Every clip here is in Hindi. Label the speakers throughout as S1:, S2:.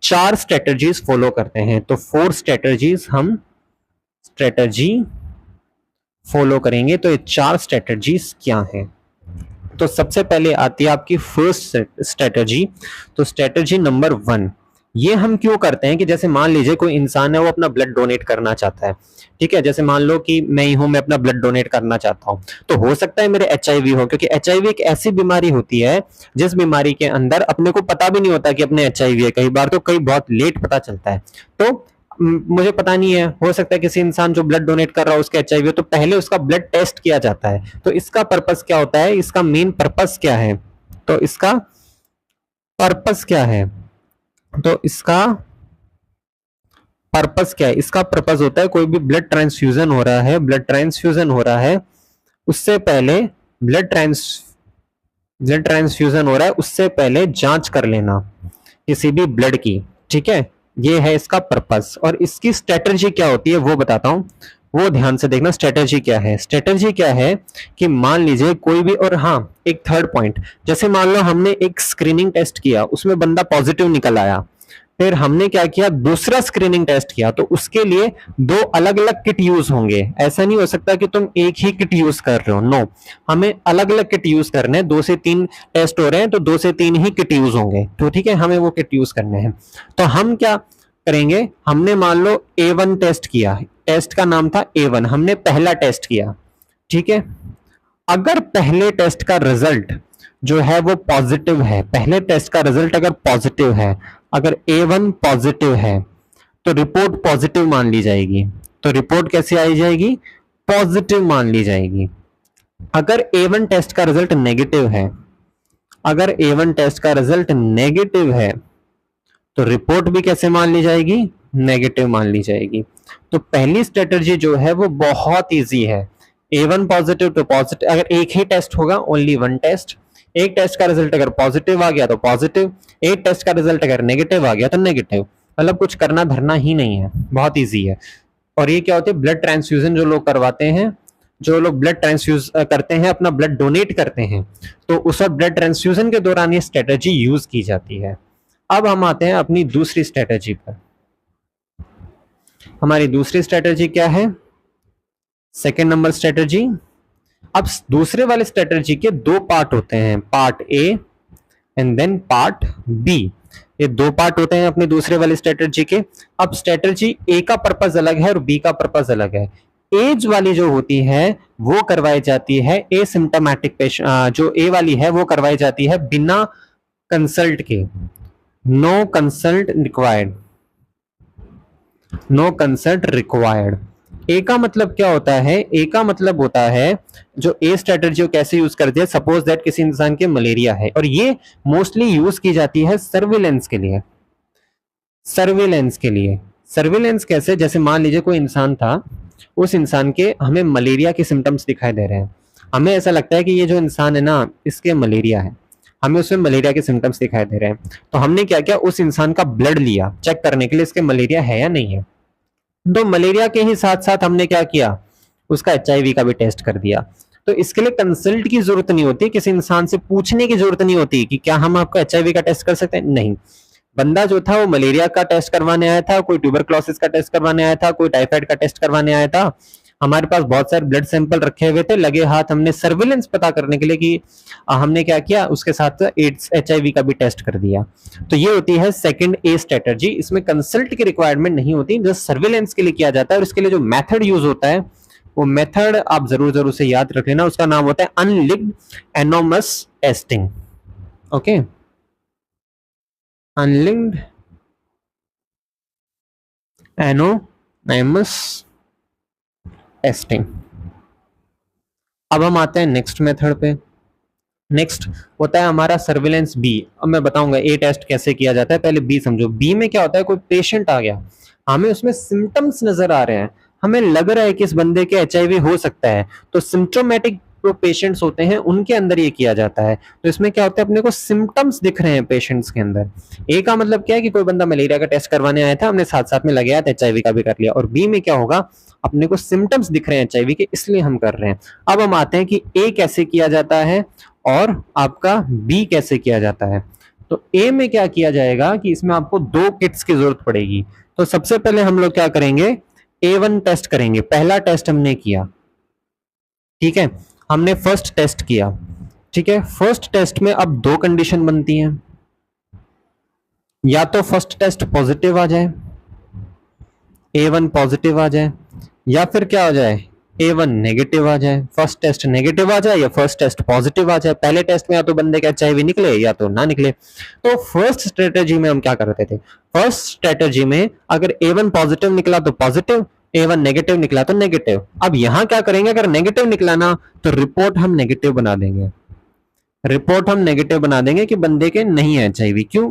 S1: 4 स्ट्रेटजीज फॉलो करते हैं। तो 4 स्ट्रेटजीज हम स्ट्रेटजी फॉलो करेंगे। तो ये 4 स्ट्रेटजीज क्या हैं? तो सबसे पहले आती है आपकी फर्स्ट स्ट्रेटजी। तो स्ट्रेटजी नंबर 1, ये हम क्यों करते हैं कि जैसे मान लीजिए कोई इंसान है वो अपना ब्लड डोनेट करना चाहता है, ठीक है, जैसे मान लो कि मैं ही हूं, मैं अपना ब्लड डोनेट करना चाहता हूं, तो हो सकता है मेरे एचआईवी हो, क्योंकि एचआईवी एक ऐसी बीमारी होती है जिस बीमारी के अंदर अपने को पता भी नहीं होता कि अपने एचआईवी है। कई बार तो कई बहुत लेट पता चलता है। तो मुझे पता नहीं है, हो सकता है किसी इंसान जो ब्लड डोनेट कर रहा हो उसके एचआईवी हो, तो पहले उसका ब्लड टेस्ट किया जाता है। तो इसका पर्पस क्या होता है, इसका मेन पर्पस क्या है? तो इसका पर्पस क्या है? तो इसका पर्पस क्या है? इसका पर्पस होता है कोई भी ब्लड ट्रांसफ्यूजन हो रहा है, ब्लड ट्रांसफ्यूजन हो रहा है, उससे पहले ब्लड ट्रांसफ्यूजन हो रहा है उससे पहले जांच कर लेना किसी भी ब्लड की, ठीक है, ये है इसका पर्पस। और इसकी स्ट्रेटजी क्या होती है वो बताता हूं, वो ध्यान से देखना। स्ट्रेटजी क्या है? स्ट्रेटजी क्या है कि मान लीजिए कोई भी, और हाँ एक थर्ड पॉइंट, जैसे मान लो हमने एक स्क्रीनिंग टेस्ट किया, उसमें बंदा पॉजिटिव निकल आया, फिर हमने क्या किया, दूसरा स्क्रीनिंग टेस्ट किया, तो उसके लिए 2 अलग अलग किट यूज होंगे। ऐसा नहीं हो सकता कि तुम एक ही किट यूज कर रहे हो, नो, हमें अलग अलग किट यूज करने हैं। 2 से 3 टेस्ट हो रहे हैं तो 2 से 3 ही किट यूज होंगे, तो ठीक है, हमें वो किट यूज करने हैं। तो हम क्या करेंगे, हमने मान लो A1 टेस्ट किया, टेस्ट का नाम था A1, हमने पहला टेस्ट किया, ठीक है। अगर पहले टेस्ट का रिजल्ट जो है वो पॉजिटिव है, पहले टेस्ट का रिजल्ट अगर पॉजिटिव है, अगर A1 पॉजिटिव है, तो रिपोर्ट पॉजिटिव मान ली जाएगी। तो रिपोर्ट कैसे आई जाएगी? पॉजिटिव मान ली जाएगी। अगर A1 टेस्ट का रिजल्ट नेगेटिव है, अगर A1 टेस्ट का रिजल्ट नेगेटिव है, तो रिपोर्ट भी कैसे मान ली जाएगी? नेगेटिव मान ली जाएगी। तो पहली स्ट्रेटजी जो है वो बहुत इजी है। A1 पॉजिटिव तो पॉजिटिव, अगर एक ही टेस्ट होगा, ओनली 1 टेस्ट, एक टेस्ट का रिजल्ट अगर पॉजिटिव आ गया तो पॉजिटिव, एक टेस्ट का रिजल्ट अगर नेगेटिव आ गया तो नेगेटिव। मतलब कुछ करना धरना ही नहीं है, बहुत इजी है। और ये क्या होती है, ब्लड ट्रांसफ्यूजन जो लोग करवाते हैं, जो लोग ब्लड ट्रांसफ्यूज करते हैं, अपना ब्लड डोनेट करते हैं, तो उस वक्त ब्लड ट्रांसफ्यूजन के दौरान ये स्ट्रेटजी यूज की जाती है। अब हम आते हैं अपनी दूसरी स्ट्रेटजी पर। हमारी दूसरी स्ट्रेटजी क्या है? Second number strategy. अब दूसरे वाले स्ट्रेटजी के 2 पार्ट होते हैं, part A and then part B. ये 2 पार्ट होते हैं अपने दूसरे वाले स्ट्रेटजी के। अब स्ट्रेटजी ए का पर्पस अलग है और बी का पर्पस अलग है। एज वाली जो होती है वो करवाई जाती है एसिम्प्टोमेटिक पेशेंट, जो ए वाली है वो करवाई जाती है बिना कंसल्ट के, no consult required, no consult required. A का मतलब क्या होता है? ए का मतलब होता है, जो ए स्ट्रेटजी कैसे यूज करते हैं, सपोज दैट किसी इंसान के मलेरिया है, और ये मोस्टली यूज की जाती है सर्विलेंस के लिए। सर्विलेंस के लिए, सर्विलेंस कैसे? जैसे मान लीजिए कोई इंसान था, उस इंसान के हमें मलेरिया के सिम्टम्स दिखाई दे रहे हैं, हमें ऐसा लगता है कि ये जो इंसान है ना, इसके मलेरिया है, हमें उसमें मलेरिया के सिम्टम्स दिखाई दे रहे हैं, तो हमने क्या किया, उस इंसान का ब्लड लिया चेक करने के लिए इसके मलेरिया है या नहीं है। तो मलेरिया के ही साथ साथ हमने क्या किया, उसका एचआईवी का भी टेस्ट कर दिया। तो इसके लिए कंसल्ट की जरूरत नहीं होती, किसी इंसान से पूछने की जरूरत नहीं होती कि क्या हम आपका एचआईवी का टेस्ट कर सकते हैं, नहीं। बंदा जो था वो मलेरिया का टेस्ट करवाने आया था, कोई ट्यूबरक्लोसिस का टेस्ट करवाने आया था, कोई टाइफाइड का टेस्ट करवाने आया था। हमारे पास बहुत सारे ब्लड सैंपल रखे हुए थे लगे हाथ, हमने सर्विलेंस पता करने के लिए कि हमने क्या किया, उसके साथ एड्स एचआईवी का भी टेस्ट कर दिया। तो ये होती है सेकंड ए स्ट्रेटजी। इसमें कंसल्ट की रिक्वायरमेंट नहीं होती, जस्ट सर्विलेंस के लिए किया जाता है। और इसके लिए जो मेथड यूज होता है वो मेथड आप जरूर से याद रख लेना, उसका नाम होता है unlinked anonymous testing. Okay, unlinked anonymous testing. अब हम आते हैं नेक्स्ट मेथड पे। नेक्स्ट होता है हमारा सर्विलेंस बी। अब मैं बताऊंगा ए टेस्ट कैसे किया जाता है, पहले बी समझो। बी में क्या होता है, कोई पेशेंट आ गया, हमें उसमें सिम्टम्स नजर आ रहे हैं, हमें लग रहा है कि इस बंदे के एचआईवी हो सकता है, तो सिम्टोमेटिक जो पेशेंट्स होते हैं उनके अंदर ये किया जाता है। तो इसमें क्या होता है, अपने को सिम्टम्स दिख रहे हैं पेशेंट्स के अंदर। ए का मतलब क्या है कि कोई बंदा मलेरिया का टेस्ट करवाने आया था, हमने साथ साथ में लगाया था, एचआईवी का भी कर लिया। और बी में क्या होगा, अपने को सिम्टम्स दिख रहे हैं एचआईवी के, इसलिए हम कर रहे हैं। अब हम आते हैं कि ए कैसे किया जाता है और आपका बी कैसे किया जाता है। तो ए में क्या किया जाएगा कि इसमें आपको 2 किट्स की जरूरत पड़ेगी। तो सबसे पहले हम लोग क्या करेंगे, A1 टेस्ट करेंगे। पहला टेस्ट हमने किया, ठीक है, हमने फर्स्ट टेस्ट किया, ठीक है। फर्स्ट टेस्ट में अब 2 कंडीशन बनती हैं, या तो फर्स्ट टेस्ट पॉजिटिव आ जाए, A1 पॉजिटिव आ जाए, या फिर क्या हो जाए, A1 नेगेटिव आ जाए। फर्स्ट टेस्ट नेगेटिव आ जाए या फर्स्ट टेस्ट पॉजिटिव आ जाए। पहले टेस्ट में या तो बंदे का HIV निकले या तो ना निकले। तो फर्स्ट स्ट्रेटेजी में हम क्या करते थे, फर्स्ट स्ट्रेटेजी में अगर A1 पॉजिटिव निकला तो पॉजिटिव, A1 नेगेटिव निकला तो नेगेटिव। अब यहां क्या करेंगे, अगर नेगेटिव निकला ना तो रिपोर्ट हम नेगेटिव बना देंगे, रिपोर्ट हम नेगेटिव बना देंगे कि बंदे के नहीं है HIV। क्यों?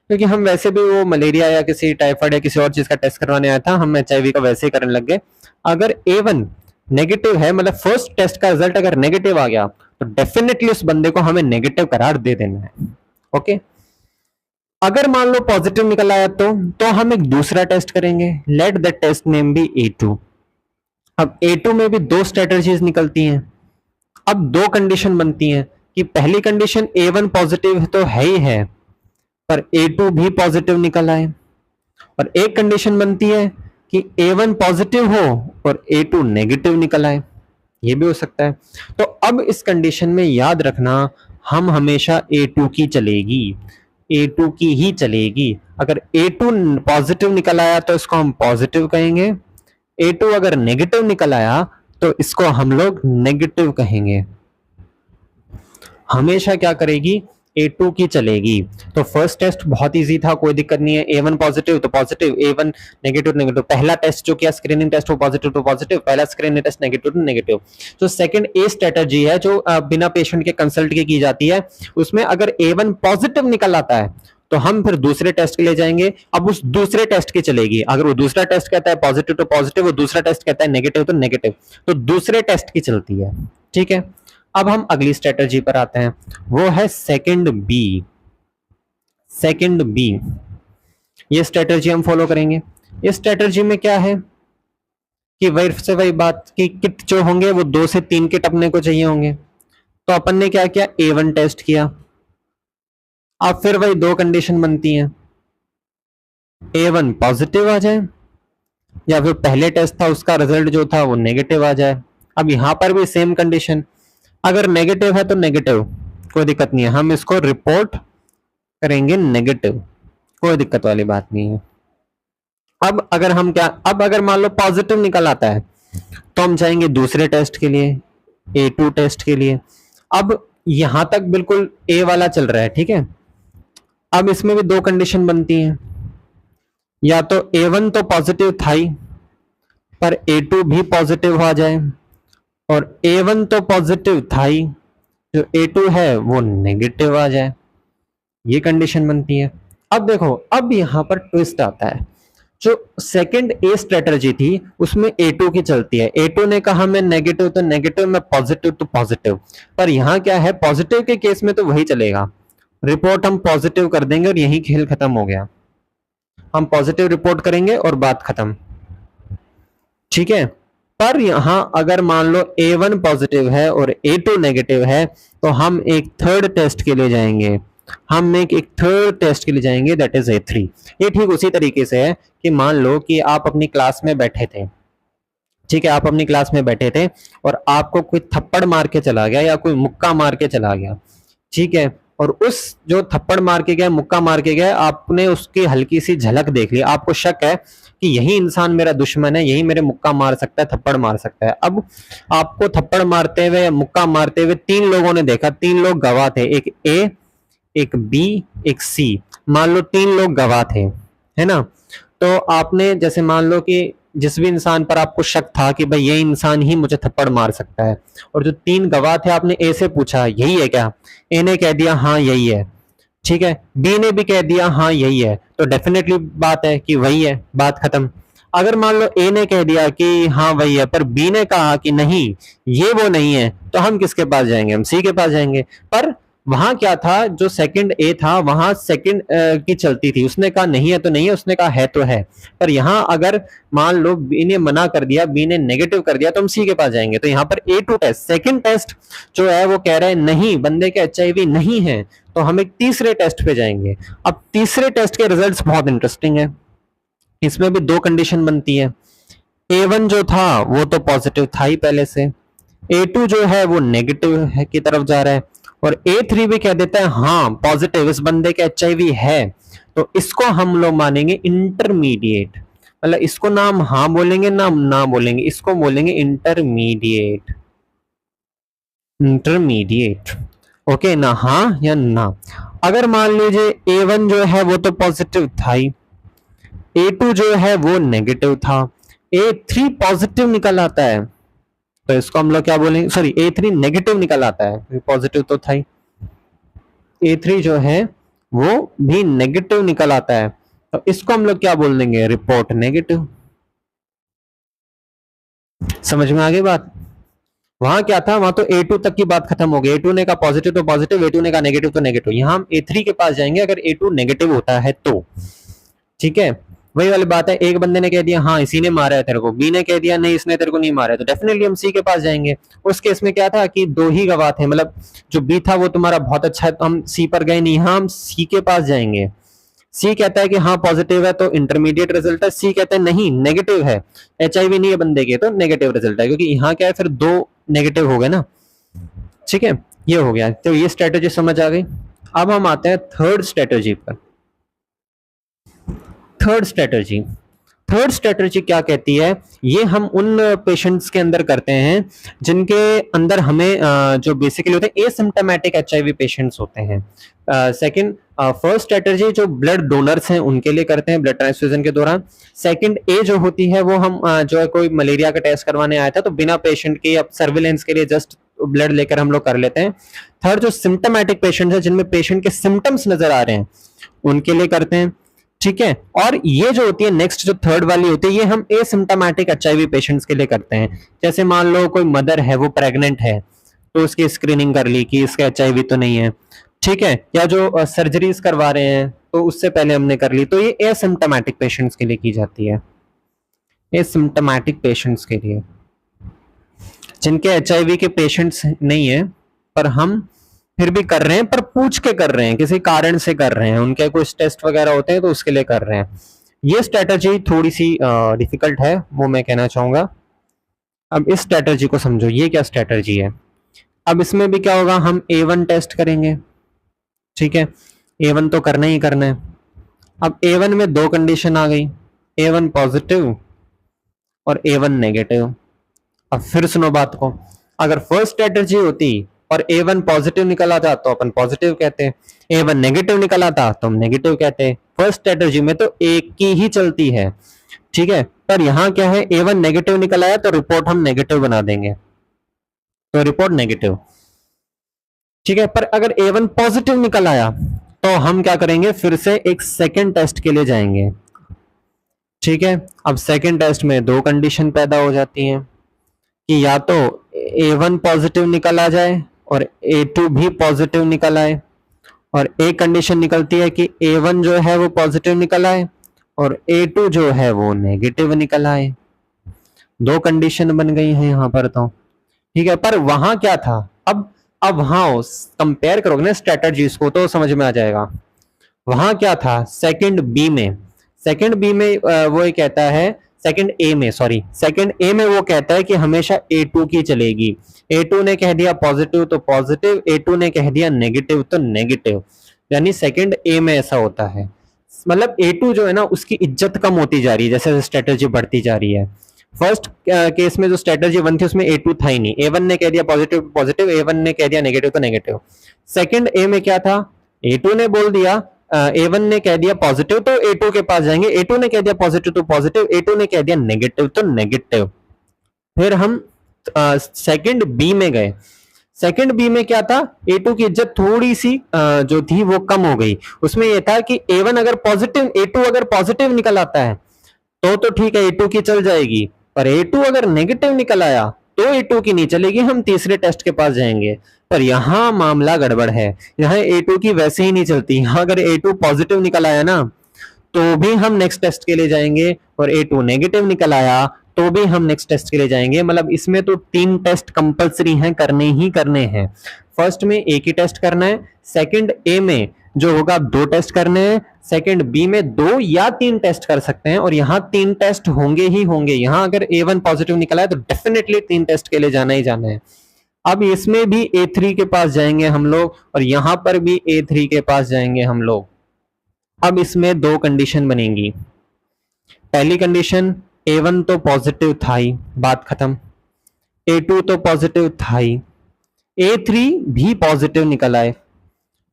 S1: क्योंकि हम वैसे भी वो मलेरिया या किसी टाइफाइड या किसी और चीज का टेस्ट करवाने आया था, हम HIV का वैसे ही करने लग गए। अगर A1 नेगेटिव है, मतलब फर्स्ट टेस्ट का रिजल्ट अगर नेगेटिव आ गया तो डेफिनेटली उस बंदे को हमें नेगेटिव करार दे देना है। ओके, अगर मान लो पॉजिटिव निकल आया तो हम एक दूसरा टेस्ट करेंगे। Let the test name be A2। अब A2 में भी 2 स्ट्रेटजीज निकलती हैं। अब 2 कंडीशन बनती हैं कि पहली कंडीशन A1 पॉजिटिव तो है ही है, पर A2 भी पॉजिटिव निकल आए। और एक कंडीशन बनती है कि A1 पॉजिटिव हो और A2 नेगेटिव निकल आए, ये भी हो सकता है। तो अब इस कंडीशन में याद रखना, हम हमेशा A2 की चलेगी, A2 की ही चलेगी। अगर A2 पॉजिटिव निकल आया तो इसको हम पॉजिटिव कहेंगे, A2 अगर नेगेटिव निकल आया तो इसको हम लोग नेगेटिव कहेंगे। हमेशा क्या करेगी, A2 की चलेगी। तो फर्स्ट टेस्ट बहुत इजी था, कोई दिक्कत नहीं है। A1 पॉजिटिव तो पॉजिटिव, A1 नेगेटिव नेगेटिव। पहला टेस्ट जो किया स्क्रीनिंग टेस्ट वो पॉजिटिव तो पॉजिटिव, पहला स्क्रीनिंग टेस्ट नेगेटिव तो नेगेटिव। तो सेकंड ए स्ट्रेटजी है जो बिना पेशेंट के कंसल्ट के की जाती है। उसमें अगर A1 पॉजिटिव निकल आता है तो हम फिर दूसरे टेस्ट के लिए जाएंगे। अब उस दूसरे टेस्ट की चलेगी, अगर वो दूसरा टेस्ट कहता है पॉजिटिव तो पॉजिटिव, वो दूसरा टेस्ट कहता है नेगेटिव तो नेगेटिव, तो दूसरे टेस्ट की चलती है, ठीक है। अब हम अगली स्ट्रेटजी पर आते हैं, वो है सेकंड बी। सेकंड बी, ये स्ट्रेटजी हम फॉलो करेंगे। इस स्ट्रेटजी में क्या है कि वही से वही बात कि किट जो होंगे वो 2 से 3 किट अपने को चाहिए होंगे। तो अपन ने क्या किया, A1 टेस्ट किया। अब फिर वही 2 कंडीशन बनती हैं, A1 पॉजिटिव आ जाए या फिर पहले टेस्ट था उसका रिजल्ट जो था वो नेगेटिव आ जाए। अब यहां पर भी सेम कंडीशन, अगर नेगेटिव है तो नेगेटिव, कोई दिक्कत नहीं है, हम इसको रिपोर्ट करेंगे नेगेटिव, कोई दिक्कत वाली बात नहीं है। अब अगर हम क्या, अब अगर मान लो पॉजिटिव निकल आता है तो हम जाएंगे दूसरे टेस्ट के लिए, A2 टेस्ट के लिए। अब यहां तक बिल्कुल A वाला चल रहा है, ठीक है। अब इसमें भी 2 कंडीशन बनती हैं, या तो A1 तो पॉजिटिव था ही पर A2 भी पॉजिटिव आ जाए, और A1 तो पॉजिटिव था ही, जो A2 है वो नेगेटिव आ जाए, ये कंडीशन बनती है। अब देखो, अब यहां पर ट्विस्ट आता है। जो सेकंड ए स्ट्रेटजी थी उसमें A2 की चलती है। A2 ने कहा मैं नेगेटिव तो नेगेटिव, मैं पॉजिटिव तो पॉजिटिव, पर यहां क्या है, पॉजिटिव के केस में तो वही चलेगा, रिपोर्ट हम पॉजिटिव कर देंगे और यही खेल खत्म हो गया। हम पॉजिटिव रिपोर्ट करेंगे और बात खत्म, ठीक है। पर यहां अगर मान लो A1 पॉजिटिव है और A2 नेगेटिव है तो हम एक थर्ड टेस्ट के लिए जाएंगे, हम एक थर्ड टेस्ट के लिए जाएंगे, दैट इज A3। ये ठीक उसी तरीके से है कि मान लो कि आप अपनी क्लास में बैठे थे, ठीक है, आप अपनी क्लास में बैठे थे और आपको कोई थप्पड़ मार के चला गया या कोई मुक्का मार के चला गया, ठीक है। और उस जो थप्पड़ मार के गया, मुक्का मार के गया, आपने उसकी हल्की सी झलक देख ली, आपको शक है कि यही इंसान मेरा दुश्मन है, यही मेरे मुक्का मार सकता है, थप्पड़ मार सकता है। अब आपको थप्पड़ मारते हुए या मुक्का मारते हुए 3 लोगों ने देखा, 3 लोग गवाह थे, एक A, एक B, एक C। मान लो 3 लोग गवाह थे, है ना। तो आपने जैसे मान लो कि जिस भी इंसान पर आपको शक था कि भाई ये इंसान ही मुझे थप्पड़ मार सकता है, और जो 3 गवाह थे आपने A से पूछा यही है क्या, A ने कह दिया हाँ यही है, ठीक है, B ने भी कह दिया हाँ यही है, तो डेफिनेटली बात है कि वही है, बात खत्म। अगर मान लो A ने कह दिया कि हाँ वही है पर B ने कहा कि नहीं ये वो नहीं है, तो हम किसके पास जाएंगे, हम C के पास जाएंगे। पर वहां क्या था, जो सेकंड ए था वहां सेकंड की चलती थी, उसने कहा नहीं है तो नहीं है, उसने कहा है तो है। पर यहाँ अगर मान लो बी ने मना कर दिया, बी ने नेगेटिव कर दिया, तो हम सी के पास जाएंगे। तो यहाँ पर A2 टेस्ट, सेकंड टेस्ट जो है वो कह रहा है नहीं, बंदे के HIV नहीं है, तो हम एक तीसरे टेस्ट पे जाएंगे। अब तीसरे टेस्ट के रिजल्ट्स बहुत इंटरेस्टिंग है, इसमें भी दो कंडीशन बनती है। A1 जो था वो तो पॉजिटिव था ही पहले से, A2 जो है वो नेगेटिव है की तरफ जा रहा है, और A3 भी कह देता है हाँ पॉजिटिव, इस बंदे के HIV है। तो इसको हम लोग मानेंगे इंटरमीडिएट, मतलब इसको ना हम हाँ बोलेंगे ना ना बोलेंगे, इसको बोलेंगे इंटरमीडिएट। इंटरमीडिएट, ओके, ना हाँ या ना। अगर मान लीजिए A1 जो है वो तो पॉजिटिव था ही, A2 जो है वो नेगेटिव था, A3 पॉजिटिव निकल आता है, तो इसको हम लोग क्या बोलेंगे, सॉरी A3 नेगेटिव निकल आता है, पॉजिटिव तो था ही, A3 जो है वो भी नेगेटिव निकल आता है, तो इसको हम लोग क्या बोल देंगे, रिपोर्ट नेगेटिव। समझ में आ गई बात? वहां क्या था, वहां तो A2 तक की बात खत्म हो गई, A2 ने कहा पॉजिटिव तो पॉजिटिव, A2 ने कहा नेगेटिव तो नेगेटिव। यहां हम A3 के पास जाएंगे अगर A2 नेगेटिव होता है तो, ठीक है। वही वाली बात है, एक बंदे ने कह दिया हाँ इसी ने मारा है तेरे को, बी ने कह दिया नहीं इसने तेरे को नहीं मारा है, तो डेफिनेटली हम सी के पास जाएंगे। उस केस में क्या था कि दो ही गवाह थे, मतलब जो बी था वो तुम्हारा बहुत अच्छा है, तो हम सी पर गए नहीं, हाँ हम सी के पास जाएंगे। सी कहता है कि हाँ पॉजिटिव है तो इंटरमीडिएट रिजल्ट है, सी कहता है नहीं नेगेटिव है, HIV नहीं है बंदे के, तो नेगेटिव रिजल्ट है, क्योंकि यहाँ क्या है फिर दो नेगेटिव हो गए ना, ठीक है। ये हो गया, तो ये स्ट्रेटेजी समझ आ गई। अब हम आते हैं थर्ड स्ट्रेटेजी पर। थर्ड स्ट्रेटजी, थर्ड स्ट्रेटजी क्या कहती है, ये हम उन पेशेंट्स के अंदर करते हैं जिनके अंदर हमें जो बेसिकली होते हैं एसिम्प्टोमेटिक HIV पेशेंट्स होते हैं। सेकंड, फर्स्ट स्ट्रेटजी जो ब्लड डोनर्स हैं उनके लिए करते हैं ब्लड ट्रांसफ्यूजन के दौरान। सेकंड ए जो होती है वो हम जो है कोई मलेरिया का टेस्ट करवाने आया था तो बिना पेशेंट के सर्विलेंस के लिए जस्ट ब्लड लेकर हम लोग कर लेते हैं। थर्ड जो सिम्टोमेटिक पेशेंट है जिनमें पेशेंट के सिम्टम्स नजर आ रहे हैं उनके लिए करते हैं, ठीक है। और ये जो होती है नेक्स्ट जो थर्ड वाली होती है ये हम एसिम्प्टोमेटिक HIV पेशेंट्स के लिए करते हैं। जैसे मान लो कोई मदर है वो प्रेग्नेंट है तो उसकी स्क्रीनिंग कर ली कि इसका HIV तो नहीं है, ठीक है, या जो सर्जरीज करवा रहे हैं तो उससे पहले हमने कर ली, तो ये एसिम्प्टोमेटिक पेशेंट्स के लिए की जाती है। एसिम्प्टोमेटिक पेशेंट्स के लिए जिनके HIV के पेशेंट्स नहीं है पर हम फिर भी कर रहे हैं, पर पूछ के कर रहे हैं, किसी कारण से कर रहे हैं, उनके कुछ टेस्ट वगैरह होते हैं तो उसके लिए कर रहे हैं। ये स्ट्रेटजी थोड़ी सी डिफिकल्ट है वो मैं कहना चाहूंगा। अब इस स्ट्रेटजी को समझो, ये क्या स्ट्रेटजी है। अब इसमें भी क्या होगा, हम A1 टेस्ट करेंगे, ठीक है, A1 तो करना ही करना है। अब A1 में दो कंडीशन आ गई, A1 पॉजिटिव और A1 नेगेटिव। अब फिर सुनो बात को, अगर फर्स्ट स्ट्रेटजी होती और A1 पॉजिटिव निकल आता तो अपन पॉजिटिव कहते, A1 नेगेटिव निकल आता तो हम नेगेटिव कहते। फर्स्ट स्ट्रेटजी में तो एक की ही चलती है, ठीक है, पर यहां क्या है, A1 नेगेटिव निकल आया तो रिपोर्ट हम नेगेटिव बना देंगे, तो रिपोर्ट नेगेटिव, ठीक है। पर अगर A1 पॉजिटिव निकल आया तो हम क्या करेंगे, फिर से एक सेकेंड टेस्ट के लिए जाएंगे, ठीक है। अब सेकेंड टेस्ट में दो कंडीशन पैदा हो जाती हैं कि या तो A1 पॉजिटिव निकल आ जाए और A2 भी पॉजिटिव निकल आए, और एक कंडीशन निकलती है कि A1 जो है वो पॉजिटिव निकल आए और A2 जो है वो नेगेटिव निकल आए। दो कंडीशन बन गई हैं यहाँ पर तो, ठीक है। पर वहां क्या था, अब वहां कंपेयर करोगे ना स्ट्रेटजीज को तो समझ में आ जाएगा। वहां क्या था, सेकंड बी में वो ये कहता है, सेकंड ए में वो कहता है कि हमेशा A2 की चलेगी। A2 ने कह दिया पॉजिटिव तो पॉजिटिव, A2 ने कह दिया नेगेटिव तो नेगेटिव, यानी सेकंड ए में ऐसा होता है। मतलब A2 जो है ना उसकी इज्जत कम होती जा रही है जैसे स्ट्रेटजी बढ़ती जा रही है। फर्स्ट केस में जो स्ट्रेटजी वन थी उसमें A2 था ही नहीं, A1 ने कह दिया पॉजिटिव पॉजिटिव, A1 ने कह दिया नेगेटिव तो नेगेटिव। सेकंड ए में क्या था, A2 ने बोल दिया, A1 ने कह दिया पॉजिटिव तो A2 के पास जाएंगे, A2 ने कह दिया पॉजिटिव तो पॉजिटिव, A2 ने कह दिया नेगेटिव तो नेगेटिव। फिर हम सेकंड बी में गए, सेकंड बी में क्या था, A2 की इज्जत थोड़ी सी जो थी वो कम हो गई। उसमें यह था कि A1 अगर पॉजिटिव, A2 अगर पॉजिटिव निकल आता है तो ठीक है A2 की चल जाएगी, पर A2 अगर नेगेटिव निकल आया तो A2 की नहीं चलेगी, हम तीसरे टेस्ट के पास जाएंगे। पर यहाँ मामला गड़बड़ है, यहाँ A2 की वैसे ही नहीं चलती। यहाँ अगर A2 पॉजिटिव निकल आया ना तो भी हम नेक्स्ट टेस्ट के लिए जाएंगे, और A2 नेगेटिव निकल आया तो भी हम नेक्स्ट टेस्ट के लिए जाएंगे। मतलब इसमें तो 3 टेस्ट कंपलसरी हैं, करने ही करने हैं। फर्स्ट में एक ही टेस्ट करना है, सेकंड ए में जो होगा 2 टेस्ट करने हैं, सेकंड बी में 2 या 3 टेस्ट कर सकते हैं, और यहाँ 3 टेस्ट होंगे ही होंगे। यहाँ अगर A1 पॉजिटिव निकला है तो डेफिनेटली 3 टेस्ट के लिए जाना ही जाना है। अब इसमें भी A3 के पास जाएंगे हम लोग, और यहां पर भी A3 के पास जाएंगे हम लोग। अब इसमें 2 कंडीशन बनेंगी। पहली कंडीशन, A1 तो पॉजिटिव था ही, बात खत्म। A2 तो पॉजिटिव था ही, A3 भी पॉजिटिव निकल आए।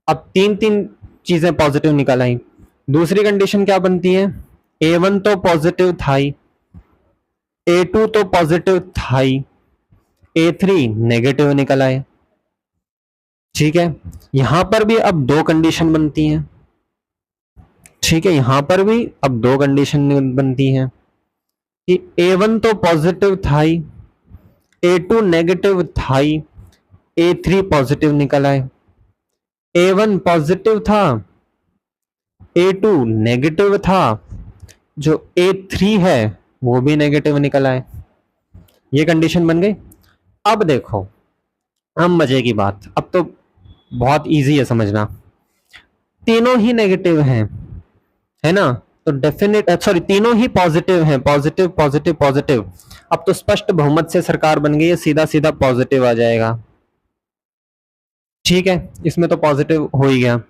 S1: अब 3 चीजें पॉजिटिव निकल आई। दूसरी कंडीशन क्या बनती है, A1 तो पॉजिटिव था ही, A2 तो पॉजिटिव था ही, A3 नेगेटिव निकल आए। ठीक है, यहां पर भी अब 2 कंडीशन बनती हैं। ठीक है, यहां पर भी अब 2 कंडीशन बनती हैं कि A1 तो पॉजिटिव था ही, A2 नेगेटिव था ही, A3 पॉजिटिव निकल आए। A1 पॉजिटिव था, A2 नेगेटिव था, जो A3 है वो भी नेगेटिव निकल आए। ये कंडीशन बन गई। अब देखो, हम मजे की बात, अब तो बहुत इजी है समझना। तीनों ही नेगेटिव हैं, है ना, तो डेफिनेट सॉरी तीनों ही पॉजिटिव हैं, पॉजिटिव पॉजिटिव पॉजिटिव। अब तो स्पष्ट बहुमत से सरकार बन गई है, सीधा सीधा पॉजिटिव आ जाएगा। ठीक है, इसमें तो पॉजिटिव हो ही गया।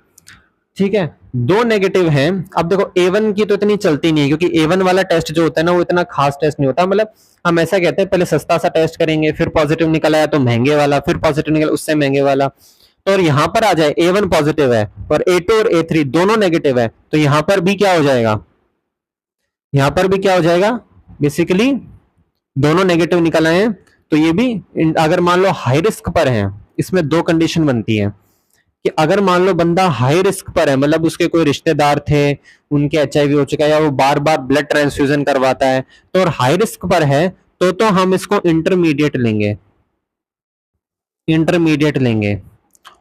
S1: ठीक है, 2 नेगेटिव हैं। अब देखो A1 की तो इतनी चलती नहीं है, क्योंकि A1 वाला टेस्ट जो होता है ना वो इतना खास टेस्ट नहीं होता। मतलब हम ऐसा कहते हैं पहले सस्ता सा टेस्ट करेंगे, फिर पॉजिटिव निकल आया तो महंगे वाला, फिर पॉजिटिव निकला उससे महंगे वाला। तो और यहां पर आ जाए A1 पॉजिटिव है और A2 और A3 दोनों नेगेटिव है, तो यहां पर भी क्या हो जाएगा, यहां पर भी क्या हो जाएगा, बेसिकली दोनों नेगेटिव निकल आए हैं। तो ये भी अगर मान लो हाई रिस्क पर है, इसमें 2 कंडीशन बनती है कि अगर मान लो बंदा हाई रिस्क पर है, मतलब उसके कोई रिश्तेदार थे, उनके HIV हो चुका है, या वो बार बार ब्लड ट्रांसफ्यूजन करवाता है, तो और हाई रिस्क पर है तो हम इसको इंटरमीडिएट लेंगे, इंटरमीडिएट लेंगे।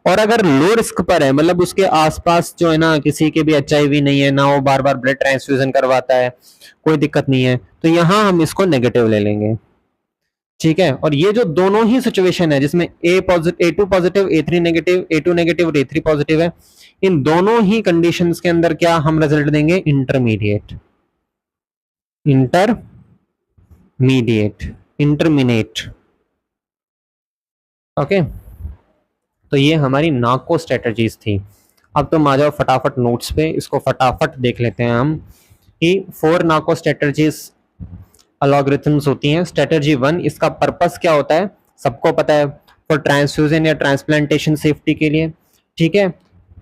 S1: और अगर लो रिस्क पर है, मतलब उसके आसपास जो है ना किसी के भी HIV नहीं है, ना वो बार बार ब्लड ट्रांसफ्यूजन करवाता है, कोई दिक्कत नहीं है, तो यहां हम इसको नेगेटिव ले लेंगे। ठीक है, और ये जो दोनों ही सिचुएशन है जिसमें A2 positive, A3 negative, A2 negative और A3 पॉजिटिव है, इन दोनों ही कंडीशंस के अंदर क्या हम रिजल्ट देंगे, इंटरमीडिएट, इंटरमीडिएट, इंटरमिनेट। ओके, तो ये हमारी नाको स्ट्रेटजीज थी। अब तुम आ जाओ फटाफट नोट्स पे, इसको फटाफट देख लेते हैं हम कि 4 नाको स्ट्रेटजीज अलॉग्रिथम्स होती हैं। स्ट्रेटजी 1, इसका पर्पस क्या होता है सबको पता है, फॉर ट्रांसफ्यूजन या ट्रांसप्लांटेशन सेफ्टी के लिए। ठीक है,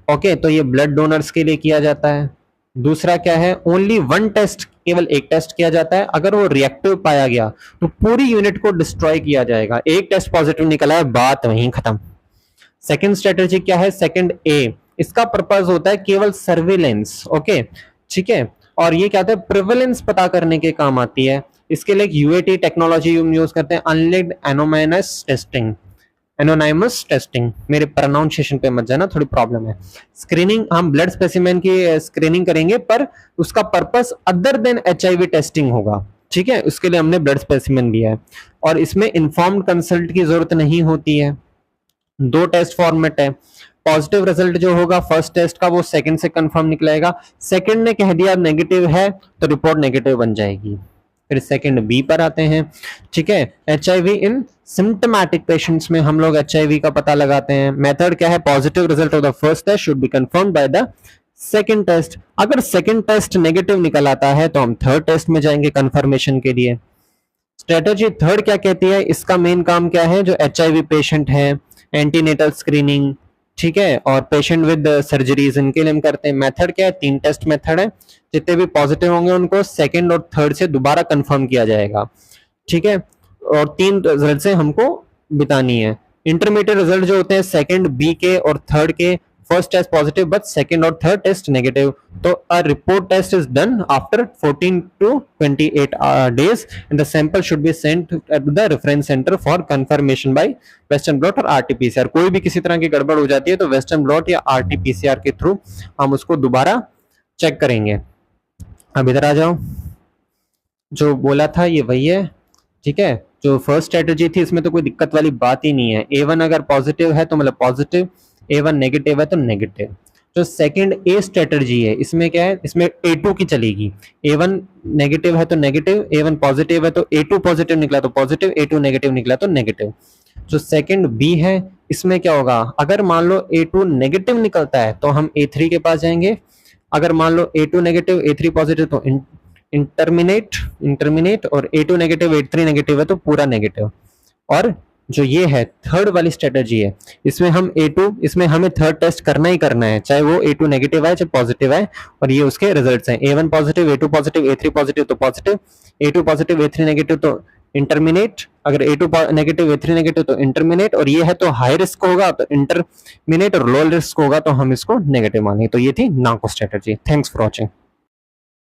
S1: ओके, तो ये ब्लड डोनर्स के लिए किया जाता है। दूसरा क्या है, ओनली 1 टेस्ट, केवल एक टेस्ट किया जाता है, अगर वो रिएक्टिव पाया गया तो पूरी यूनिट को डिस्ट्रॉय किया जाएगा। एक टेस्ट पॉजिटिव निकला है, बात वहीं खत्म। सेकंड स्ट्रेटजी क्या है, सेकंड ए, इसका पर्पस होता है केवल सर्विलेंस। ओके, ठीक है, और ये क्या होता है, प्रिवेलेंस पता करने के काम आती है। इसके लिए यूएटी टेक्नोलॉजी यूज करते हैं, unlinked anonymous testing, anonymous testing. मेरे प्रोनाउंसिएशन पे मत जाना, थोड़ी प्रॉब्लम है। स्क्रीनिंग, हम ब्लड स्पेसिमेन की स्क्रीनिंग करेंगे, पर उसका purpose other than HIV testing होगा। ठीक है, उसके लिए हमने ब्लड स्पेसिमेन लिया है, और इसमें इन्फॉर्म्ड कंसल्ट की जरूरत नहीं होती है। 2 टेस्ट फॉर्मेट है, पॉजिटिव रिजल्ट जो होगा फर्स्ट टेस्ट का वो सेकंड से कंफर्म निकलेगा। सेकंड ने कह दिया नेगेटिव है तो रिपोर्ट नेगेटिव बन जाएगी। फिर सेकंड बी पर आते हैं। ठीक है, HIV इन सिम्टोमेटिक पेशेंट्स में हम लोग HIV का पता लगाते हैं। मेथड क्या है, positive result of the first test should be confirmed by the second test. अगर सेकंड टेस्ट नेगेटिव निकल आता है तो हम थर्ड टेस्ट में जाएंगे कंफर्मेशन के लिए। स्ट्रेटेजी थर्ड क्या कहती है, इसका मेन काम क्या है, जो HIV पेशेंट है, एंटीनेटल स्क्रीनिंग, ठीक है, और पेशेंट विद सर्जरीज, इनके लिए हम करते हैं। मेथड क्या है, 3 टेस्ट मेथड है, जितने भी पॉजिटिव होंगे उनको सेकंड और थर्ड से दोबारा कंफर्म किया जाएगा। ठीक है, और 3 रिजल्ट से हमको बितानी है। इंटरमीडिएट रिजल्ट जो होते हैं सेकंड बी के और थर्ड के first test positive but second और थर्ड टेस्ट नेगेटिव, तो a report test is done after 14 to 28 days and the sample should be sent to the reference center for confirmation by western blot और आरटीपीसीआर। कोई भी किसी तरह की गड़बड़ हो जाती है तो वेस्टर्न ब्लॉट या आरटीपीसीआर के थ्रू हम उसको दोबारा चेक करेंगे। अब इधर आ जाओ, जो बोला था ये वही है, ठीक है। जो फर्स्ट स्ट्रेटजी थी इसमें तो कोई दिक्कत वाली बात ही नहीं है, A1 अगर पॉजिटिव है तो मतलब पॉजिटिव, A1 नेगेटिव है तो नेगेटिव। जो सेकंड ए स्ट्रेटजी है इसमें क्या है, इसमें A2 की चलेगी, A1 नेगेटिव है तो नेगेटिव, A1 पॉजिटिव है तो A2 पॉजिटिव निकला तो पॉजिटिव, A2 नेगेटिव निकला तो नेगेटिव। जो सेकंड बी है इसमें क्या होगा, अगर मान लो A2 नेगेटिव निकलता है तो हम A3 के पास जाएंगे, अगर मान लो A2 नेगेटिव A3 पॉजिटिव तो इंटरमिनेट और A2 नेगेटिव A3 नेगेटिव है तो पूरा नेगेटिव। और जो ये है थर्ड वाली स्ट्रेटजी है, इसमें हम A2, इसमें हमें थर्ड टेस्ट करना ही करना है, चाहे वो A2 नेगेटिव है चाहे पॉजिटिव है, और ये उसके रिजल्ट्स हैं। A1 positive, A2 positive, A3 positive तो positive, A2 positive A3 negative तो इंटरमिनेट, अगर A2 नेगेटिव A3 नेगेटिव तो इंटरमिनेट, और ये है तो हाई रिस्क होगा तो इंटरमिनेट, और लो रिस्क होगा तो हम इसको नेगेटिव मानेंगे। तो ये थी नाको स्ट्रेटजी। Thanks for watching.